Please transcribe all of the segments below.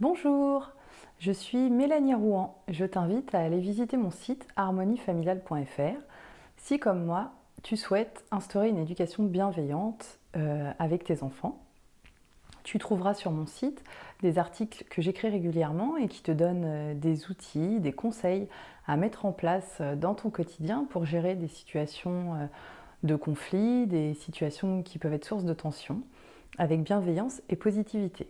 Bonjour, je suis Mélanie Rouen. Je t'invite à aller visiter mon site harmoniefamiliale.fr si, comme moi, tu souhaites instaurer une éducation bienveillante avec tes enfants. Tu trouveras sur mon site des articles que j'écris régulièrement et qui te donnent des outils, des conseils à mettre en place dans ton quotidien pour gérer des situations de conflit, des situations qui peuvent être source de tension, avec bienveillance et positivité.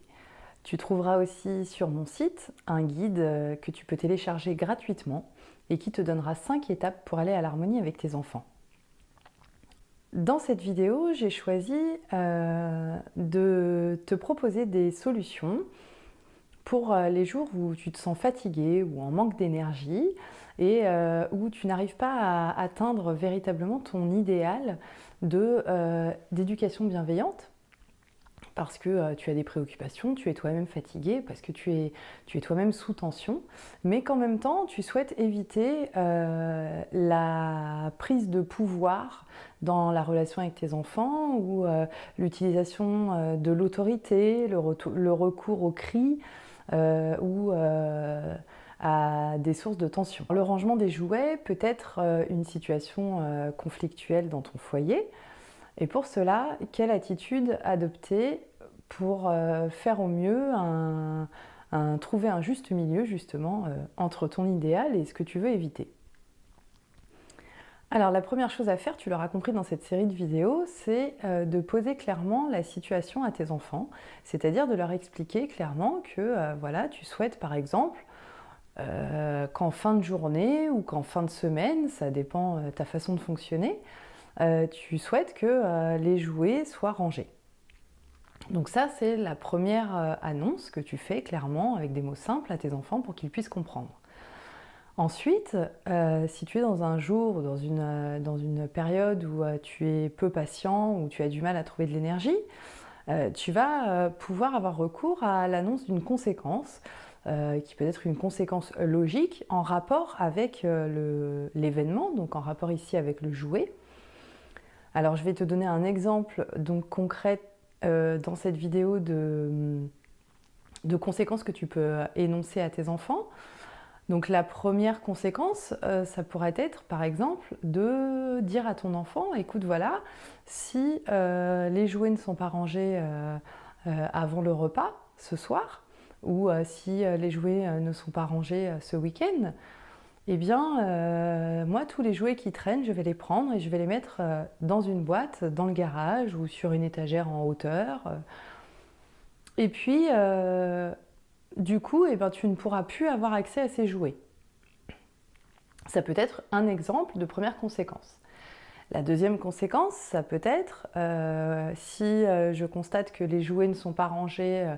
Tu trouveras aussi sur mon site un guide que tu peux télécharger gratuitement et qui te donnera 5 étapes pour aller à l'harmonie avec tes enfants. Dans cette vidéo, j'ai choisi de te proposer des solutions pour les jours où tu te sens fatigué ou en manque d'énergie et où tu n'arrives pas à atteindre véritablement ton idéal d'éducation bienveillante. Parce que tu as des préoccupations, tu es toi-même fatigué, parce que tu es toi-même sous tension, mais qu'en même temps, tu souhaites éviter la prise de pouvoir dans la relation avec tes enfants ou l'utilisation de l'autorité, le recours aux cris ou à des sources de tension. Le rangement des jouets peut être une situation conflictuelle dans ton foyer. Et pour cela, quelle attitude adopter pour faire au mieux, trouver un juste milieu justement entre ton idéal et ce que tu veux éviter? Alors la première chose à faire, tu l'auras compris dans cette série de vidéos, c'est de poser clairement la situation à tes enfants, c'est-à-dire de leur expliquer clairement que voilà, tu souhaites par exemple qu'en fin de journée ou qu'en fin de semaine, ça dépend de ta façon de fonctionner, tu souhaites que les jouets soient rangés. Donc ça, c'est la première annonce que tu fais clairement avec des mots simples à tes enfants pour qu'ils puissent comprendre. Ensuite, si tu es dans un jour ou dans une période où tu es peu patient, où tu as du mal à trouver de l'énergie, tu vas pouvoir avoir recours à l'annonce d'une conséquence qui peut être une conséquence logique en rapport avec l'événement, donc en rapport ici avec le jouet. Alors je vais te donner un exemple donc concret dans cette vidéo de conséquences que tu peux énoncer à tes enfants. Donc la première conséquence, ça pourrait être par exemple de dire à ton enfant, écoute voilà, si les jouets ne sont pas rangés avant le repas ce soir, ou si les jouets ne sont pas rangés ce week-end, eh bien, moi, tous les jouets qui traînent, je vais les prendre et je vais les mettre dans une boîte, dans le garage ou sur une étagère en hauteur. Et puis, du coup, eh ben, tu ne pourras plus avoir accès à ces jouets. Ça peut être un exemple de première conséquence. La deuxième conséquence, ça peut être si je constate que les jouets ne sont pas rangés,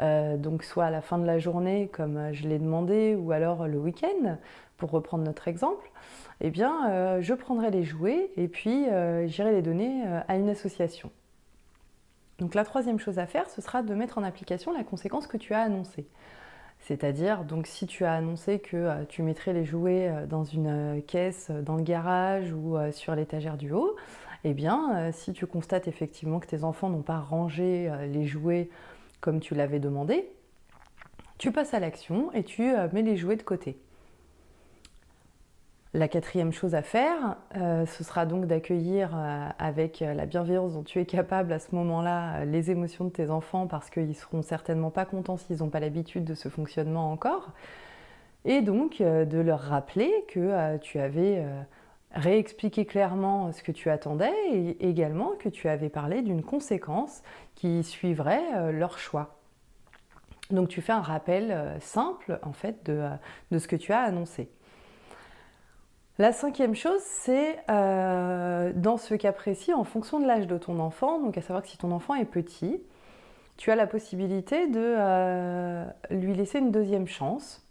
donc soit à la fin de la journée comme je l'ai demandé ou alors le week-end, pour reprendre notre exemple, eh bien je prendrai les jouets et puis j'irai les donner à une association. Donc la troisième chose à faire, ce sera de mettre en application la conséquence que tu as annoncée. C'est-à-dire, donc si tu as annoncé que tu mettrais les jouets dans une caisse dans le garage ou sur l'étagère du haut, eh bien, si tu constates effectivement que tes enfants n'ont pas rangé les jouets comme tu l'avais demandé, tu passes à l'action et tu mets les jouets de côté. La quatrième chose à faire, ce sera donc d'accueillir avec la bienveillance dont tu es capable à ce moment-là les émotions de tes enfants parce qu'ils ne seront certainement pas contents s'ils n'ont pas l'habitude de ce fonctionnement encore. Et donc de leur rappeler que tu avais réexpliqué clairement ce que tu attendais et également que tu avais parlé d'une conséquence qui suivrait leur choix. Donc tu fais un rappel simple en fait de ce que tu as annoncé. La cinquième chose, c'est dans ce cas précis, en fonction de l'âge de ton enfant, donc à savoir que si ton enfant est petit, tu as la possibilité de lui laisser une deuxième chance.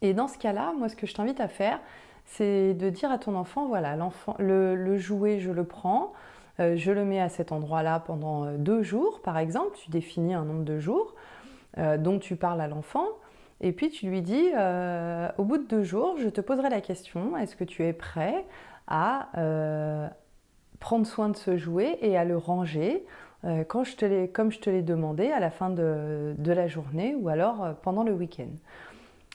Et dans ce cas-là, moi ce que je t'invite à faire, c'est de dire à ton enfant, voilà, le jouet, je le prends, je le mets à cet endroit-là pendant 2 jours, par exemple, tu définis un nombre de jours dont tu parles à l'enfant. Et puis tu lui dis, au bout de 2 jours, je te poserai la question, est-ce que tu es prêt à prendre soin de ce jouet et à le ranger comme je te l'ai demandé à la fin de la journée ou alors pendant le week-end.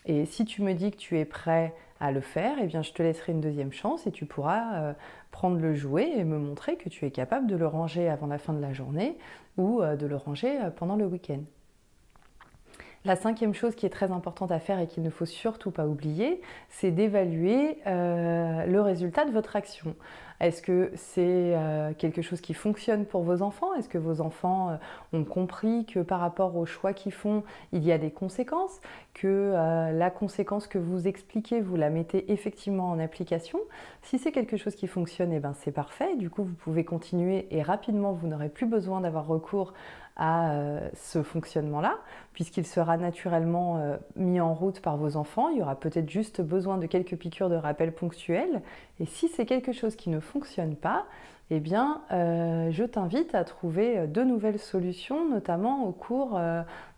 Et si tu me dis que tu es prêt à le faire, eh bien je te laisserai une deuxième chance et tu pourras prendre le jouet et me montrer que tu es capable de le ranger avant la fin de la journée ou de le ranger pendant le week-end. La cinquième chose qui est très importante à faire et qu'il ne faut surtout pas oublier, c'est d'évaluer le résultat de votre action. Est-ce que c'est quelque chose qui fonctionne pour vos enfants? Est-ce que vos enfants ont compris que par rapport aux choix qu'ils font, il y a des conséquences? Que la conséquence que vous expliquez, vous la mettez effectivement en application? Si c'est quelque chose qui fonctionne, eh ben c'est parfait. Du coup, vous pouvez continuer et rapidement, vous n'aurez plus besoin d'avoir recours à ce fonctionnement-là, puisqu'il sera naturellement mis en route par vos enfants. Il y aura peut-être juste besoin de quelques piqûres de rappel ponctuelles. Et si c'est quelque chose qui ne fonctionne pas, eh bien, je t'invite à trouver de nouvelles solutions, notamment au cours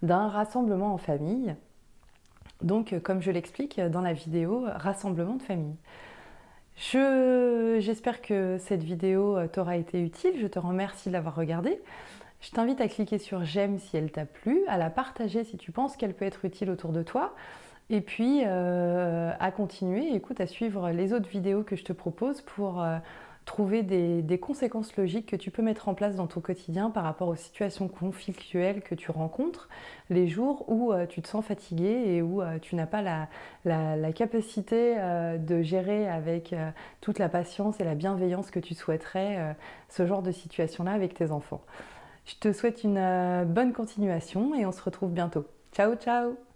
d'un rassemblement en famille. Donc, comme je l'explique dans la vidéo Rassemblement de famille. J'espère que cette vidéo t'aura été utile. Je te remercie de l'avoir regardée. Je t'invite à cliquer sur j'aime si elle t'a plu, à la partager si tu penses qu'elle peut être utile autour de toi, et puis à continuer, écoute, à suivre les autres vidéos que je te propose pour trouver des conséquences logiques que tu peux mettre en place dans ton quotidien par rapport aux situations conflictuelles que tu rencontres, les jours où tu te sens fatigué et où tu n'as pas la capacité de gérer avec toute la patience et la bienveillance que tu souhaiterais ce genre de situation-là avec tes enfants. Je te souhaite une bonne continuation et on se retrouve bientôt. Ciao, ciao!